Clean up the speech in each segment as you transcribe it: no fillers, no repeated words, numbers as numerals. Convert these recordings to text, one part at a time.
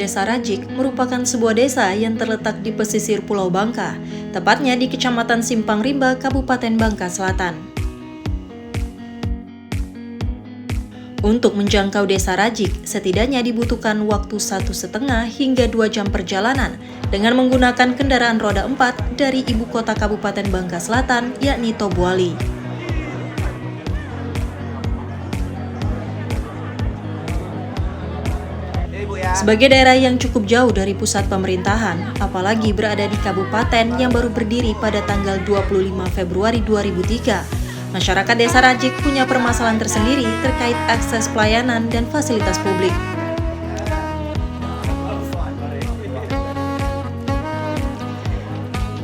Desa Rajik merupakan sebuah desa yang terletak di pesisir Pulau Bangka, tepatnya di Kecamatan Simpang Rimba, Kabupaten Bangka Selatan. Untuk menjangkau Desa Rajik, setidaknya dibutuhkan waktu 1,5 hingga 2 jam perjalanan dengan menggunakan kendaraan roda 4 dari ibu kota Kabupaten Bangka Selatan, yakni Tobuali. Sebagai daerah yang cukup jauh dari pusat pemerintahan, apalagi berada di kabupaten yang baru berdiri pada tanggal 25 Februari 2003, masyarakat Desa Rajik punya permasalahan tersendiri terkait akses pelayanan dan fasilitas publik.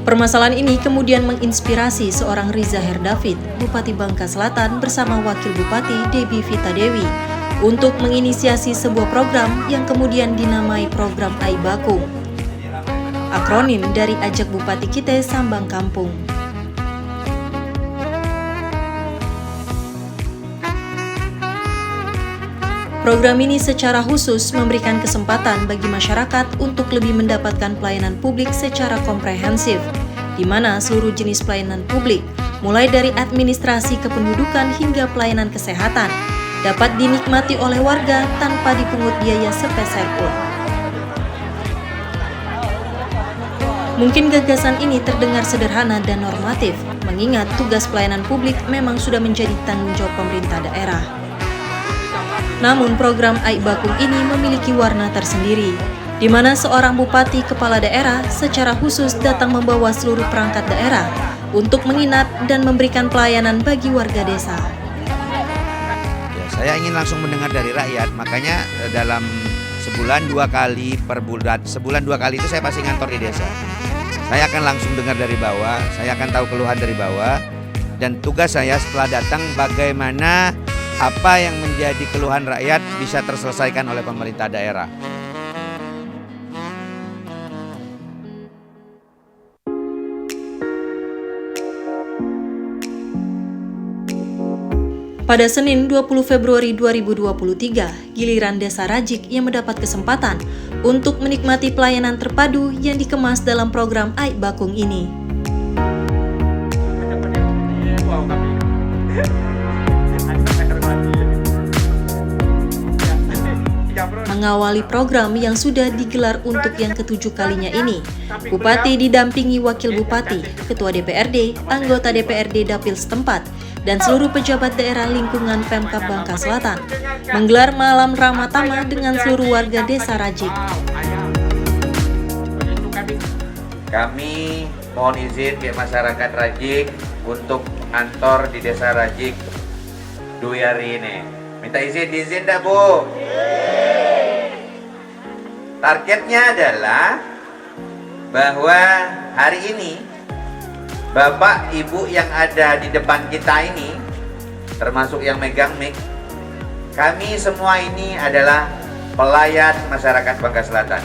Permasalahan ini kemudian menginspirasi seorang Riza Herdavid, Bupati Bangka Selatan bersama Wakil Bupati Debbie Vita Dewi, untuk menginisiasi sebuah program yang kemudian dinamai Program Ai Bakung, akronim dari Ajak Bupati Kite Sambang Kampung. Program ini secara khusus memberikan kesempatan bagi masyarakat untuk lebih mendapatkan pelayanan publik secara komprehensif, di mana seluruh jenis pelayanan publik, mulai dari administrasi kependudukan hingga pelayanan kesehatan, dapat dinikmati oleh warga tanpa dipungut biaya sepeser pun. Mungkin gagasan ini terdengar sederhana dan normatif, mengingat tugas pelayanan publik memang sudah menjadi tanggung jawab pemerintah daerah. Namun program Ai Bakung ini memiliki warna tersendiri, di mana seorang bupati kepala daerah secara khusus datang membawa seluruh perangkat daerah untuk menginap dan memberikan pelayanan bagi warga desa. Saya ingin langsung mendengar dari rakyat, makanya dalam sebulan 2 kali per bulan, sebulan 2 kali itu saya pasti ngantor di desa. Saya akan langsung dengar dari bawah, saya akan tahu keluhan dari bawah, dan tugas saya setelah datang bagaimana apa yang menjadi keluhan rakyat bisa terselesaikan oleh pemerintah daerah. Pada Senin 20 Februari 2023, giliran Desa Rajik yang mendapat kesempatan untuk menikmati pelayanan terpadu yang dikemas dalam program Ai Bakung ini. Mengawali program yang sudah digelar untuk yang ke-7 kalinya ini, Bupati didampingi Wakil Bupati, Ketua DPRD, anggota DPRD Dapil setempat, dan seluruh pejabat daerah lingkungan Pemkab Bangka Selatan menggelar malam ramah tamah dengan seluruh warga Desa Rajik. Kami mohon izin ke masyarakat Rajik untuk kantor di Desa Rajik 2 hari ini. Minta izin dah Bu? Targetnya adalah bahwa hari ini Bapak Ibu yang ada di depan kita ini, termasuk yang megang mic, kami semua ini adalah pelayan masyarakat Bangka Selatan.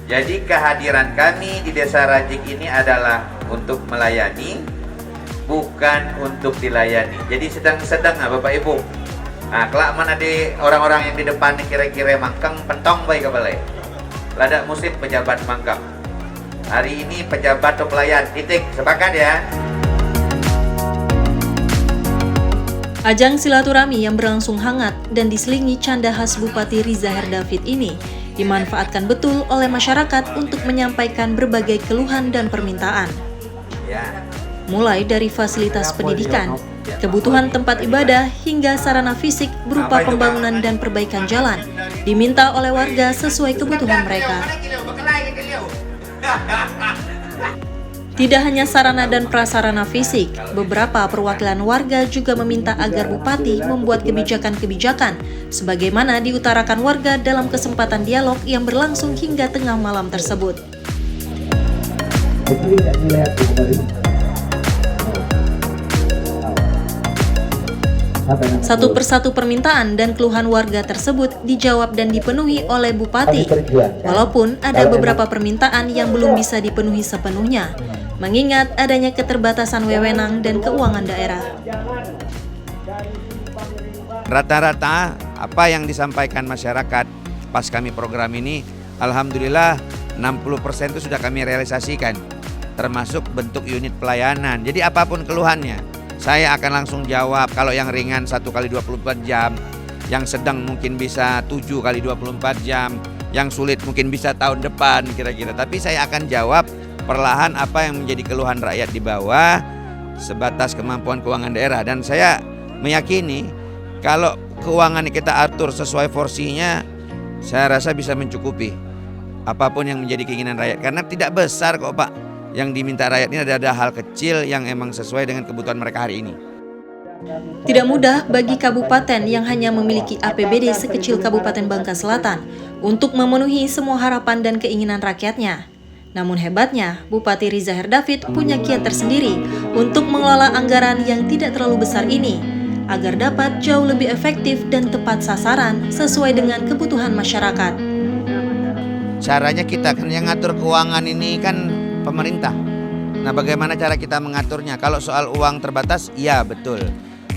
Jadi kehadiran kami di Desa Rajik ini adalah untuk melayani, bukan untuk dilayani. Jadi sedang-sedang Bapak Ibu. Nah, kelak mana di orang-orang yang di depan kira-kira mangkang pentong baik kepala. Lada musim pejabat mangkang. Hari ini pejabat atau pelayan, titik, sepakat ya. Ajang silaturahmi yang berlangsung hangat dan diselingi canda khas Bupati Riza Herdavid ini dimanfaatkan betul oleh masyarakat untuk menyampaikan berbagai keluhan dan permintaan. Mulai dari fasilitas pendidikan, kebutuhan tempat ibadah, hingga sarana fisik berupa pembangunan dan perbaikan jalan, diminta oleh warga sesuai kebutuhan mereka. Tidak hanya sarana dan prasarana fisik, beberapa perwakilan warga juga meminta agar Bupati membuat kebijakan-kebijakan sebagaimana diutarakan warga dalam kesempatan dialog yang berlangsung hingga tengah malam tersebut. Satu persatu permintaan dan keluhan warga tersebut dijawab dan dipenuhi oleh Bupati, walaupun ada beberapa permintaan yang belum bisa dipenuhi sepenuhnya, mengingat adanya keterbatasan wewenang dan keuangan daerah. Rata-rata apa yang disampaikan masyarakat pas kami program ini Alhamdulillah 60% itu sudah kami realisasikan, termasuk bentuk unit pelayanan. Jadi apapun keluhannya, saya akan langsung jawab. Kalau yang ringan 1 kali 24 jam, yang sedang mungkin bisa 7 kali 24 jam, yang sulit mungkin bisa tahun depan kira-kira. Tapi saya akan jawab perlahan apa yang menjadi keluhan rakyat di bawah sebatas kemampuan keuangan daerah. Dan saya meyakini kalau keuangan kita atur sesuai porsinya, saya rasa bisa mencukupi apapun yang menjadi keinginan rakyat. Karena tidak besar kok Pak, yang diminta rakyat ini ada hal kecil yang emang sesuai dengan kebutuhan mereka hari ini. Tidak mudah bagi kabupaten yang hanya memiliki APBD sekecil Kabupaten Bangka Selatan untuk memenuhi semua harapan dan keinginan rakyatnya. Namun hebatnya, Bupati Rizaher David punya kiat tersendiri untuk mengelola anggaran yang tidak terlalu besar ini, agar dapat jauh lebih efektif dan tepat sasaran sesuai dengan kebutuhan masyarakat. Caranya kita kan yang ngatur keuangan ini kan pemerintah. Nah, bagaimana cara kita mengaturnya? Kalau soal uang terbatas, iya betul.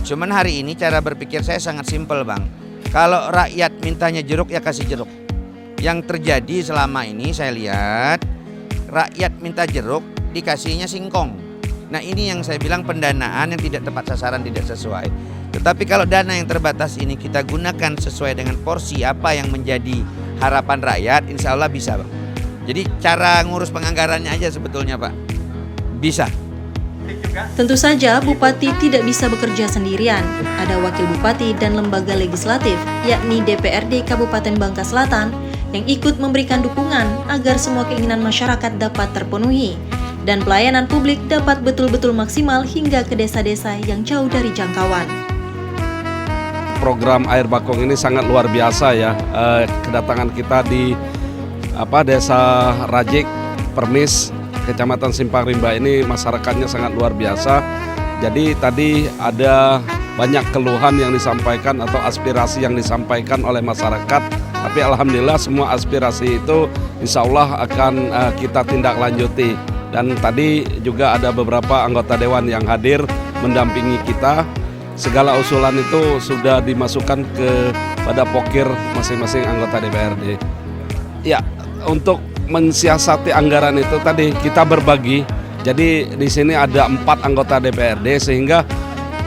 Cuman hari ini cara berpikir saya sangat simpel Bang. Kalau rakyat mintanya jeruk, ya kasih jeruk. Yang terjadi selama ini saya lihat, rakyat minta jeruk, dikasihnya singkong. Nah, ini yang saya bilang pendanaan yang tidak tepat sasaran, tidak sesuai. Tetapi kalau dana yang terbatas ini kita gunakan sesuai dengan porsi apa yang menjadi harapan rakyat, insya Allah bisa Bang. Jadi cara ngurus penganggarannya aja sebetulnya Pak, bisa. Tentu saja Bupati tidak bisa bekerja sendirian. Ada Wakil Bupati dan lembaga legislatif, yakni DPRD Kabupaten Bangka Selatan, yang ikut memberikan dukungan agar semua keinginan masyarakat dapat terpenuhi dan pelayanan publik dapat betul-betul maksimal hingga ke desa-desa yang jauh dari jangkauan. Program Air Bakung ini sangat luar biasa ya. Kedatangan kita di Desa Rajik, Permis, Kecamatan Simpang Rimba ini masyarakatnya sangat luar biasa. Jadi tadi ada banyak keluhan yang disampaikan atau aspirasi yang disampaikan oleh masyarakat. Tapi alhamdulillah semua aspirasi itu insya Allah akan kita tindak lanjuti. Dan tadi juga ada beberapa anggota dewan yang hadir mendampingi kita. Segala usulan itu sudah dimasukkan pada pokir masing-masing anggota DPRD. Ya, untuk mensiasati anggaran itu tadi kita berbagi. Jadi di sini ada 4 anggota DPRD sehingga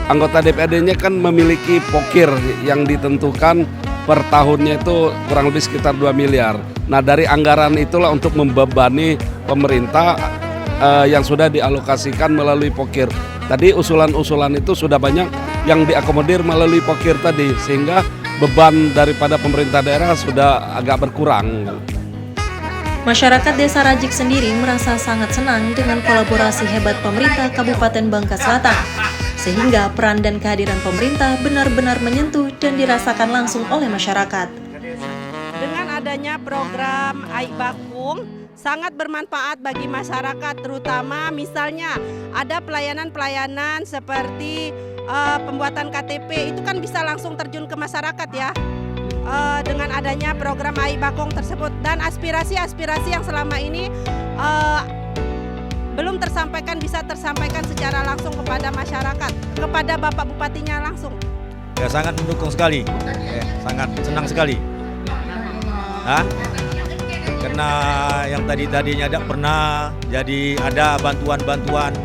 anggota DPRD-nya kan memiliki pokir yang ditentukan per tahunnya itu kurang lebih sekitar 2 miliar. Nah, dari anggaran itulah untuk membebani pemerintah yang sudah dialokasikan melalui pokir. Tadi usulan-usulan itu sudah banyak yang diakomodir melalui pokir tadi, sehingga beban daripada pemerintah daerah sudah agak berkurang. Masyarakat Desa Rajik sendiri merasa sangat senang dengan kolaborasi hebat pemerintah Kabupaten Bangka Selatan, sehingga peran dan kehadiran pemerintah benar-benar menyentuh dan dirasakan langsung oleh masyarakat. Dengan adanya program Air Bakung, sangat bermanfaat bagi masyarakat, terutama misalnya ada pelayanan-pelayanan seperti pembuatan KTP, itu kan bisa langsung terjun ke masyarakat ya. Dengan adanya program Air Bakung tersebut dan aspirasi-aspirasi yang selama ini belum tersampaikan bisa tersampaikan secara langsung kepada masyarakat, kepada Bapak Bupatinya langsung. Ya, sangat mendukung sekali, sangat senang sekali. Karena yang tadinya tidak pernah, jadi ada bantuan-bantuan.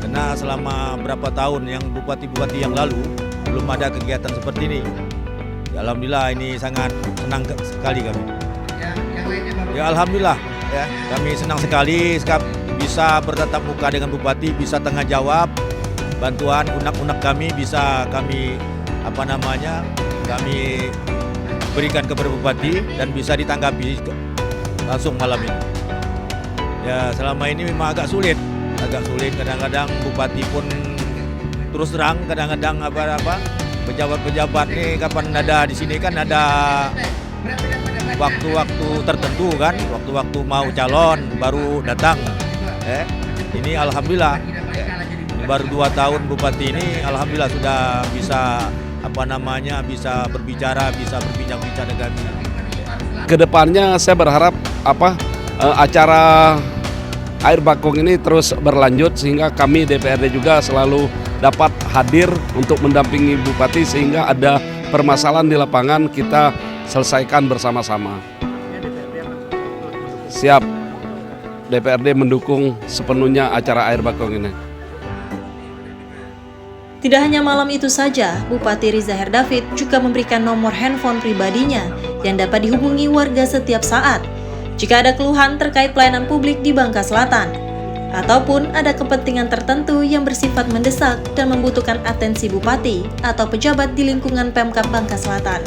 Karena selama berapa tahun yang bupati-bupati yang lalu belum ada kegiatan seperti ini. Ya, alhamdulillah ini sangat senang sekali kami. Ya alhamdulillah, ya kami senang sekali bisa bertatap muka dengan bupati, bisa tengah jawab bantuan unek-unek kami, bisa kami kami berikan kepada bupati dan bisa ditanggapi langsung malam ini. Ya selama ini memang agak sulit kadang-kadang bupati pun terus terang kadang-kadang pejabat-pejabat nih kapan ada di sini kan ada waktu-waktu tertentu kan, waktu-waktu mau calon baru datang. Ini alhamdulillah baru 2 tahun bupati ini alhamdulillah sudah bisa bisa berbicara, bisa berbincang-bincang dengan kami. Kedepannya saya berharap acara Air Bakung ini terus berlanjut sehingga kami DPRD juga selalu dapat hadir untuk mendampingi bupati sehingga ada permasalahan di lapangan kita selesaikan bersama-sama. siap DPRD mendukung sepenuhnya acara air bakung ini. Tidak hanya malam itu saja, Bupati Riza Herdavid juga memberikan nomor handphone pribadinya yang dapat dihubungi warga setiap saat jika ada keluhan terkait pelayanan publik di Bangka Selatan, ataupun ada kepentingan tertentu yang bersifat mendesak dan membutuhkan atensi Bupati atau pejabat di lingkungan Pemkab Bangka Selatan.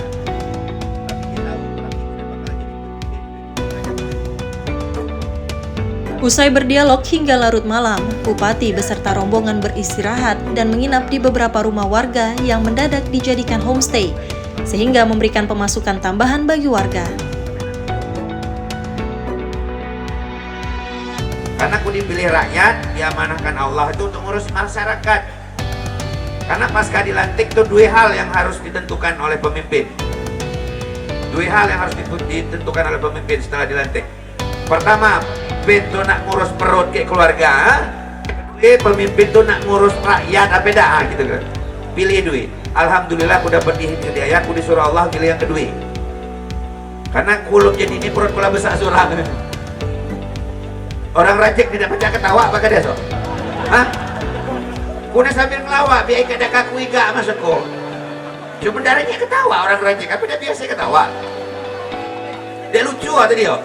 Usai berdialog hingga larut malam, Bupati beserta rombongan beristirahat dan menginap di beberapa rumah warga yang mendadak dijadikan homestay, sehingga memberikan pemasukan tambahan bagi warga. Karena aku dipilih rakyat, diamanahkan Allah itu untuk ngurus masyarakat. Karena pasca dilantik itu dua hal yang harus ditentukan oleh pemimpin. Dua hal yang harus ditentukan oleh pemimpin setelah dilantik. Pertama, pemimpin tuh nak ngurus perut kayak keluarga. Kedua, pemimpin tuh nak ngurus rakyat apa dah gitu kan. Pilih duit. Alhamdulillah aku dapat hidayah, aku disuruh Allah pilih yang kedua. Karena kuluk jadi ini perut pula besar surang. Orang rajik tidak baca ketawa apa dia so? Hah? Kuna sambil ngelawak biar ikat dah kaku iga maksudku. Cuma darahnya ketawa orang rajik, apa dia biasa ketawa? Dia lucu tadi yo.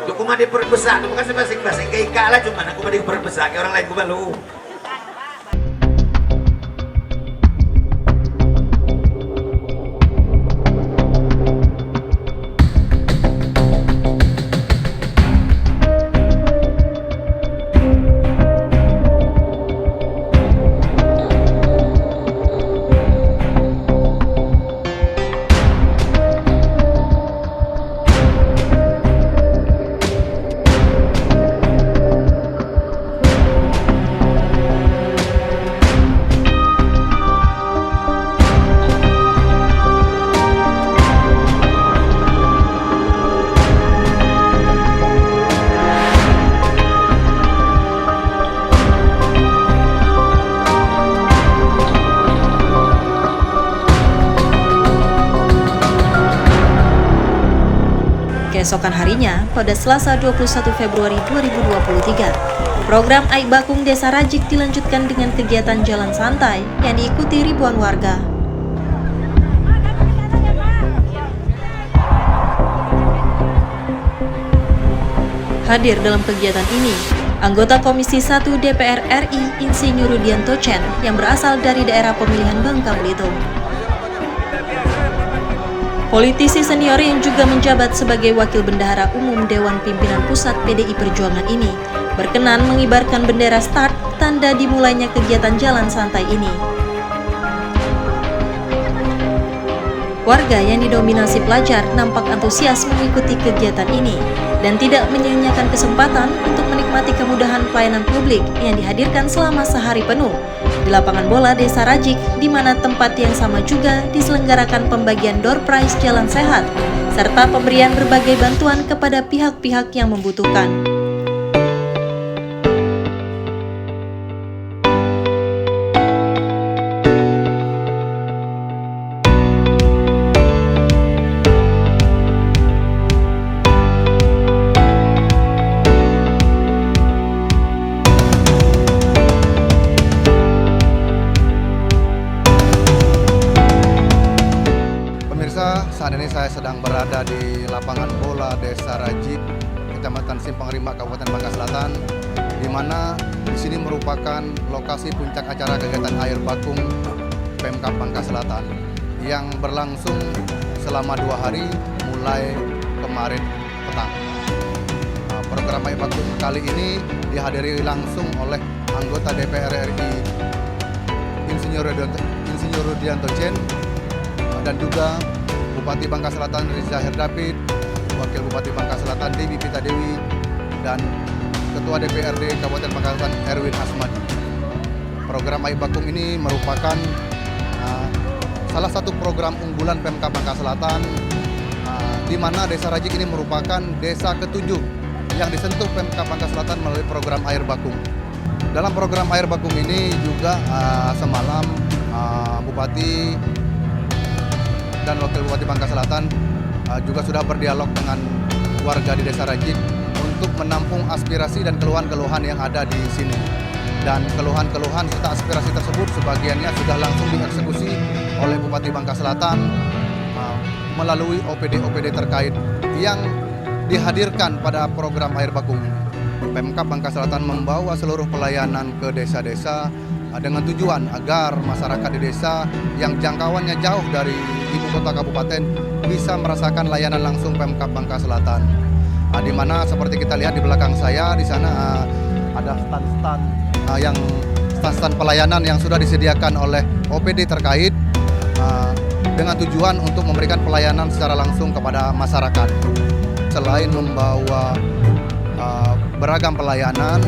Aku mah di perut besar, bukan sebasing-basing kayak ikat lah, cuma aku mah di perut besar kayak orang lain aku malu. Keesokan harinya, pada Selasa 21 Februari 2023, program Aik Bakung Desa Rajik dilanjutkan dengan kegiatan jalan santai yang diikuti ribuan warga. Hadir dalam kegiatan ini, anggota Komisi 1 DPR RI Insinyur Rudianto Chen yang berasal dari daerah pemilihan Bangka Belitung. Politisi senior yang juga menjabat sebagai Wakil Bendahara Umum Dewan Pimpinan Pusat PDI Perjuangan ini berkenan mengibarkan bendera start tanda dimulainya kegiatan jalan santai ini. Warga yang didominasi pelajar nampak antusias mengikuti kegiatan ini dan tidak menyia-nyiakan kesempatan untuk menikmati kemudahan pelayanan publik yang dihadirkan selama sehari penuh di lapangan bola Desa Rajik, di mana tempat yang sama juga diselenggarakan pembagian door prize jalan sehat serta pemberian berbagai bantuan kepada pihak-pihak yang membutuhkan. Saat ini saya sedang berada di lapangan bola Desa Rajik, Kecamatan Simpang Rimba, Kabupaten Bangka Selatan, di mana di sini merupakan lokasi puncak acara kegiatan air bakung Pemkab Bangka Selatan yang berlangsung selama 2 hari mulai kemarin petang. Program air bakung kali ini dihadiri langsung oleh anggota DPR RI Insinyur Rudianto Chen dan juga Bupati Bangka Selatan Riza Herdavid, Wakil Bupati Bangka Selatan Dewi Pita Dewi, dan Ketua DPRD Kabupaten Bangka Selatan Erwin Asmadi. Program Aik Bakung ini merupakan salah satu program unggulan Pemkab Bangka Selatan, di mana Desa Rajik ini merupakan desa ke-7 yang disentuh Pemkab Bangka Selatan melalui program air bakung. Dalam program air bakung ini juga semalam Bupati dan Wakil Bupati Bangka Selatan juga sudah berdialog dengan warga di Desa Rajik menampung aspirasi dan keluhan-keluhan yang ada di sini. Dan keluhan-keluhan serta aspirasi tersebut sebagiannya sudah langsung dieksekusi oleh Bupati Bangka Selatan melalui OPD-OPD terkait yang dihadirkan pada program air baku. Pemkab Bangka Selatan membawa seluruh pelayanan ke desa-desa dengan tujuan agar masyarakat di desa yang jangkauannya jauh dari ibu kota kabupaten bisa merasakan layanan langsung Pemkab Bangka Selatan. Di mana seperti kita lihat di belakang saya, di sana ada stand-stand pelayanan yang sudah disediakan oleh OPD terkait dengan tujuan untuk memberikan pelayanan secara langsung kepada masyarakat. Selain membawa beragam pelayanan,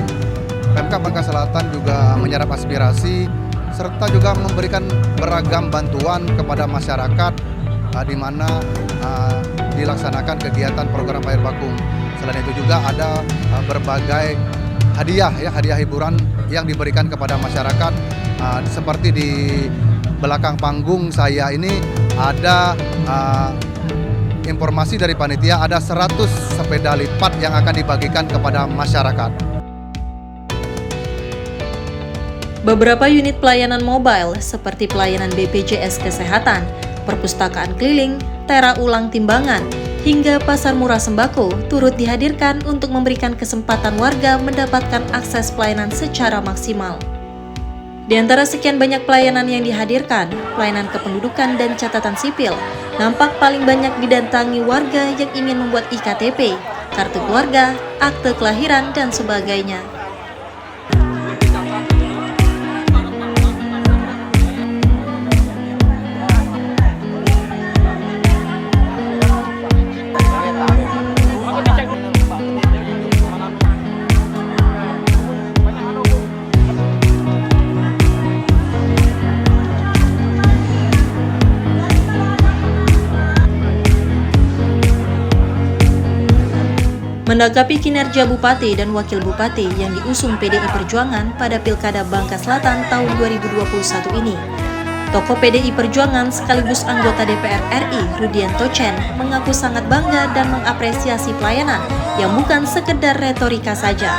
Pemkab Bangka Selatan juga menyerap aspirasi serta juga memberikan beragam bantuan kepada masyarakat di mana dilaksanakan kegiatan program air baku. Selain itu juga ada berbagai hadiah hiburan yang diberikan kepada masyarakat. Seperti di belakang panggung saya ini ada informasi dari panitia, ada 100 sepeda lipat yang akan dibagikan kepada masyarakat. Beberapa unit pelayanan mobile seperti pelayanan BPJS Kesehatan, perpustakaan keliling, tera ulang timbangan, hingga pasar murah sembako turut dihadirkan untuk memberikan kesempatan warga mendapatkan akses pelayanan secara maksimal. Di antara sekian banyak pelayanan yang dihadirkan, pelayanan kependudukan dan catatan sipil nampak paling banyak didatangi warga yang ingin membuat IKTP, kartu keluarga, akte kelahiran, dan sebagainya. Menanggapi kinerja Bupati dan Wakil Bupati yang diusung PDI Perjuangan pada Pilkada Bangka Selatan tahun 2021 ini, tokoh PDI Perjuangan sekaligus anggota DPR RI Rudianto Chen mengaku sangat bangga dan mengapresiasi pelayanan yang bukan sekedar retorika saja.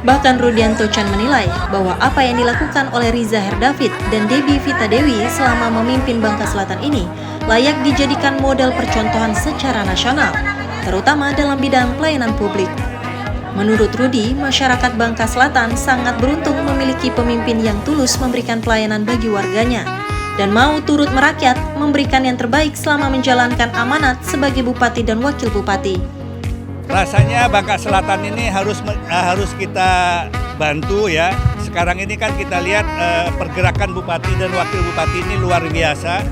Bahkan Rudianto Chen menilai bahwa apa yang dilakukan oleh Riza Herdavid dan Debbie Vita Dewi selama memimpin Bangka Selatan ini layak dijadikan model percontohan secara nasional, terutama dalam bidang pelayanan publik. Menurut Rudi, masyarakat Bangka Selatan sangat beruntung memiliki pemimpin yang tulus memberikan pelayanan bagi warganya dan mau turut merakyat memberikan yang terbaik selama menjalankan amanat sebagai Bupati dan Wakil Bupati. Rasanya Bangka Selatan ini harus kita bantu ya. Sekarang ini kan kita lihat pergerakan Bupati dan Wakil Bupati ini luar biasa.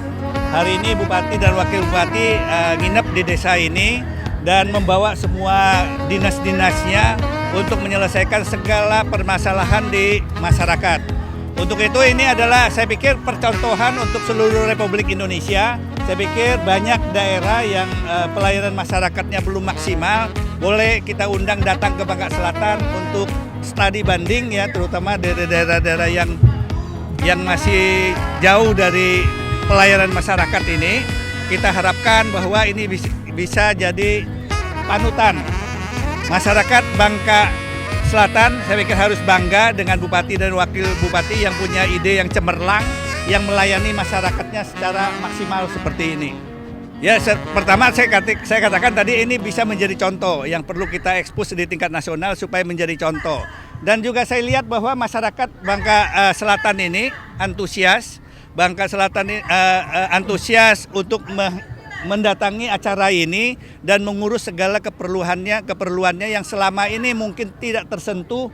Hari ini Bupati dan Wakil Bupati nginep di desa ini dan membawa semua dinas-dinasnya untuk menyelesaikan segala permasalahan di masyarakat. Untuk itu ini adalah saya pikir percontohan untuk seluruh Republik Indonesia. Saya pikir banyak daerah yang pelayanan masyarakatnya belum maksimal, boleh kita undang datang ke Bangka Selatan untuk studi banding ya, terutama dari daerah-daerah yang masih jauh dari pelayanan masyarakat ini. Kita harapkan bahwa ini bisa jadi panutan. Masyarakat Bangka Selatan saya pikir harus bangga dengan Bupati dan Wakil Bupati yang punya ide yang cemerlang, yang melayani masyarakatnya secara maksimal seperti ini. Ya, pertama saya katakan tadi ini bisa menjadi contoh yang perlu kita ekspos di tingkat nasional supaya menjadi contoh. Dan juga saya lihat bahwa masyarakat Bangka Selatan ini antusias, Bangka Selatan antusias untuk mendatangi acara ini dan mengurus segala keperluannya yang selama ini mungkin tidak tersentuh.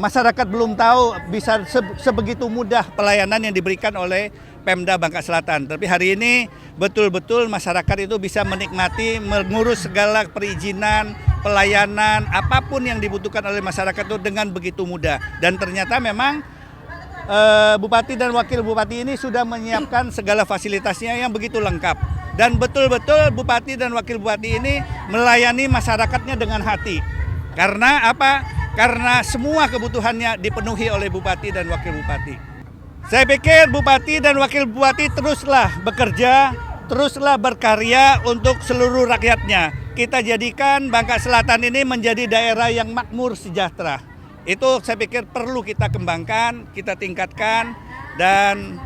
Masyarakat belum tahu bisa sebegitu mudah pelayanan yang diberikan oleh Pemda Bangka Selatan. Tapi hari ini betul-betul masyarakat itu bisa menikmati, mengurus segala perizinan, pelayanan, apapun yang dibutuhkan oleh masyarakat itu dengan begitu mudah. Dan ternyata memang Bupati dan Wakil Bupati ini sudah menyiapkan segala fasilitasnya yang begitu lengkap. Dan betul-betul Bupati dan Wakil Bupati ini melayani masyarakatnya dengan hati. Karena apa? Karena semua kebutuhannya dipenuhi oleh Bupati dan Wakil Bupati. Saya pikir Bupati dan Wakil Bupati teruslah bekerja, teruslah berkarya untuk seluruh rakyatnya. kita jadikan Bangka Selatan ini menjadi daerah yang makmur sejahtera. Itu saya pikir perlu kita kembangkan, kita tingkatkan, dan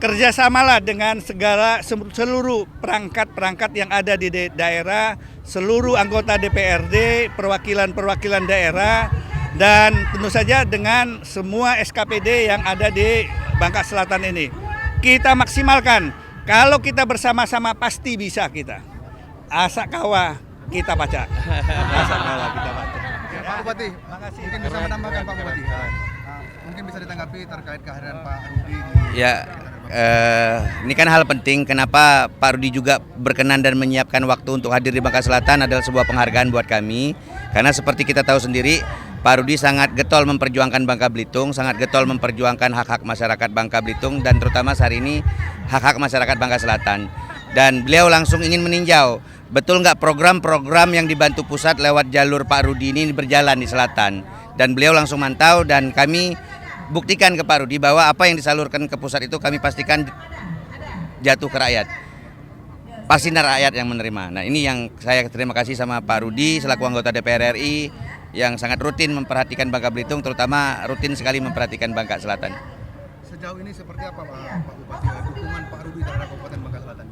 kerjasamalah dengan seluruh perangkat-perangkat yang ada di daerah, seluruh anggota DPRD, perwakilan-perwakilan daerah, dan tentu saja dengan semua SKPD yang ada di Bangka Selatan ini. Kita maksimalkan, kalau kita bersama-sama pasti bisa kita. Asak kawa kita baca. Asak kawa kita baca. Pak Bupati, Makasih. mungkin bisa menambahkan Pak Bupati. Mungkin bisa ditanggapi terkait kehadiran Pak Rudi. Ya, ini kan hal penting. Kenapa Pak Rudi juga berkenan dan menyiapkan waktu untuk hadir di Bangka Selatan adalah sebuah penghargaan buat kami. Karena seperti kita tahu sendiri, Pak Rudi sangat getol memperjuangkan Bangka Belitung, sangat getol memperjuangkan hak-hak masyarakat Bangka Belitung, dan terutama saat ini hak-hak masyarakat Bangka Selatan. Dan beliau langsung ingin meninjau, betul nggak program-program yang dibantu pusat lewat jalur Pak Rudi ini berjalan di selatan. Dan beliau langsung mantau, dan kami buktikan ke Pak Rudi bahwa apa yang disalurkan ke pusat itu kami pastikan jatuh ke rakyat. Pasti rakyat yang menerima. Nah, ini yang saya terima kasih sama Pak Rudi selaku anggota DPR RI yang sangat rutin memperhatikan Bangka Belitung, terutama rutin sekali memperhatikan Bangka Selatan. Sejauh ini seperti apa Pak Bupati dukungan Pak Rudi terhadap Kabupaten Bangka Selatan?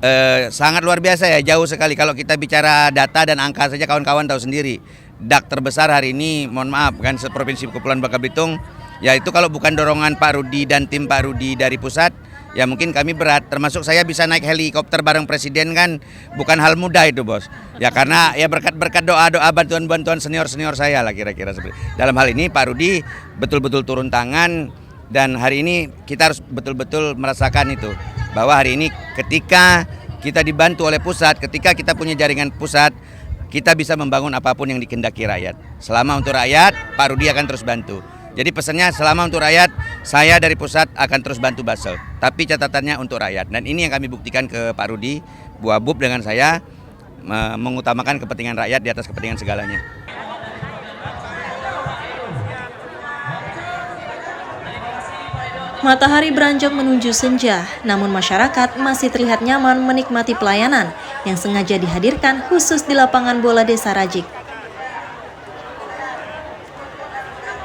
Sangat luar biasa ya, jauh sekali. Kalau kita bicara data dan angka saja kawan-kawan tahu sendiri. DAK terbesar hari ini, mohon maaf kan, Provinsi Kepulauan Bangka Belitung, yaitu kalau bukan dorongan Pak Rudi dan tim Pak Rudi dari pusat, ya mungkin kami berat. Termasuk saya bisa naik helikopter bareng Presiden kan bukan hal mudah itu, Bos. Ya karena ya berkat doa-doa, bantuan-bantuan senior-senior saya lah kira-kira seperti. Dalam hal ini Pak Rudi betul-betul turun tangan, dan hari ini kita harus betul-betul merasakan itu. Bahwa hari ini ketika kita dibantu oleh pusat, ketika kita punya jaringan pusat, kita bisa membangun apapun yang dikehendaki rakyat. Selama untuk rakyat, Pak Rudi akan terus bantu. Jadi pesannya selama untuk rakyat, saya dari pusat akan terus bantu Basel. Tapi catatannya untuk rakyat. Dan ini yang kami buktikan ke Pak Rudi, Bu Abub dengan saya, mengutamakan kepentingan rakyat di atas kepentingan segalanya. Matahari beranjak menuju senja, namun masyarakat masih terlihat nyaman menikmati pelayanan yang sengaja dihadirkan khusus di lapangan bola Desa Rajik.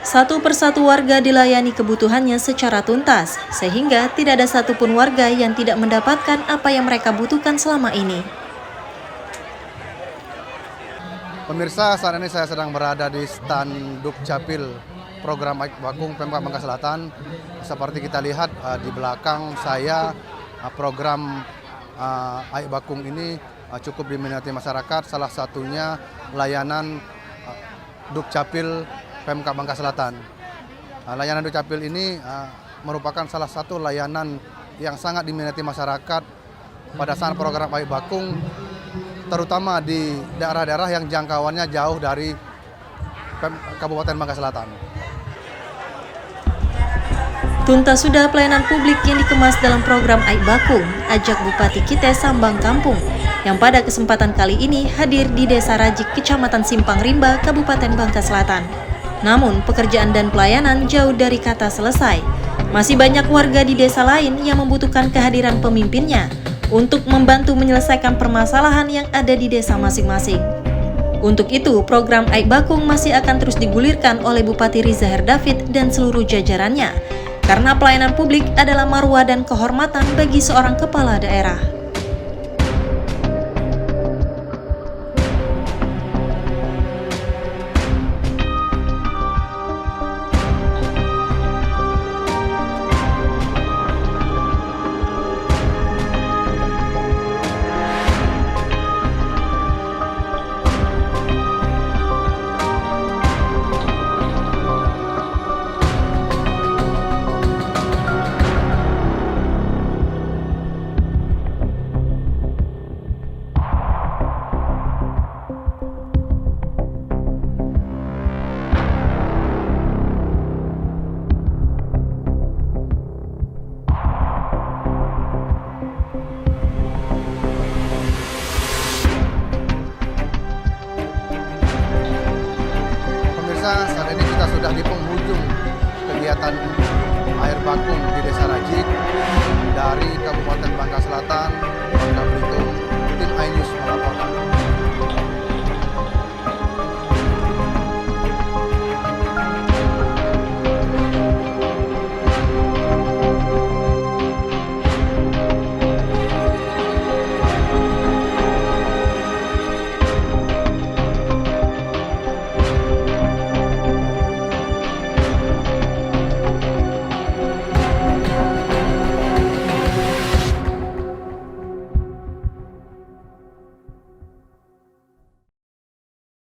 Satu persatu warga dilayani kebutuhannya secara tuntas, sehingga tidak ada satupun warga yang tidak mendapatkan apa yang mereka butuhkan selama ini. Pemirsa, saat ini saya sedang berada di stand Dukcapil program Aik Bakung Pemkab Bangka Selatan. Seperti kita lihat di belakang saya, program Aik Bakung ini cukup diminati masyarakat. Salah satunya layanan Dukcapil Pemkab Bangka Selatan. Layanan Dukcapil ini merupakan salah satu layanan yang sangat diminati masyarakat pada saat program Aik Bakung, terutama di daerah-daerah yang jangkauannya jauh dari Kabupaten Bangka Selatan. Tuntas sudah pelayanan publik yang dikemas dalam program Aik Bakung, ajak Bupati Kite Sambang Kampung, yang pada kesempatan kali ini hadir di Desa Rajik, Kecamatan Simpang Rimba, Kabupaten Bangka Selatan. Namun, pekerjaan dan pelayanan jauh dari kata selesai. Masih banyak warga di desa lain yang membutuhkan kehadiran pemimpinnya untuk membantu menyelesaikan permasalahan yang ada di desa masing-masing. Untuk itu, program Aik Bakung masih akan terus digulirkan oleh Bupati Rizaher David dan seluruh jajarannya, karena pelayanan publik adalah marwah dan kehormatan bagi seorang kepala daerah. Saat ini kita sudah di penghujung kegiatan air bakung di Desa Rajik dari Kabupaten Bangka Selatan, Bangka Belitung, tim iNews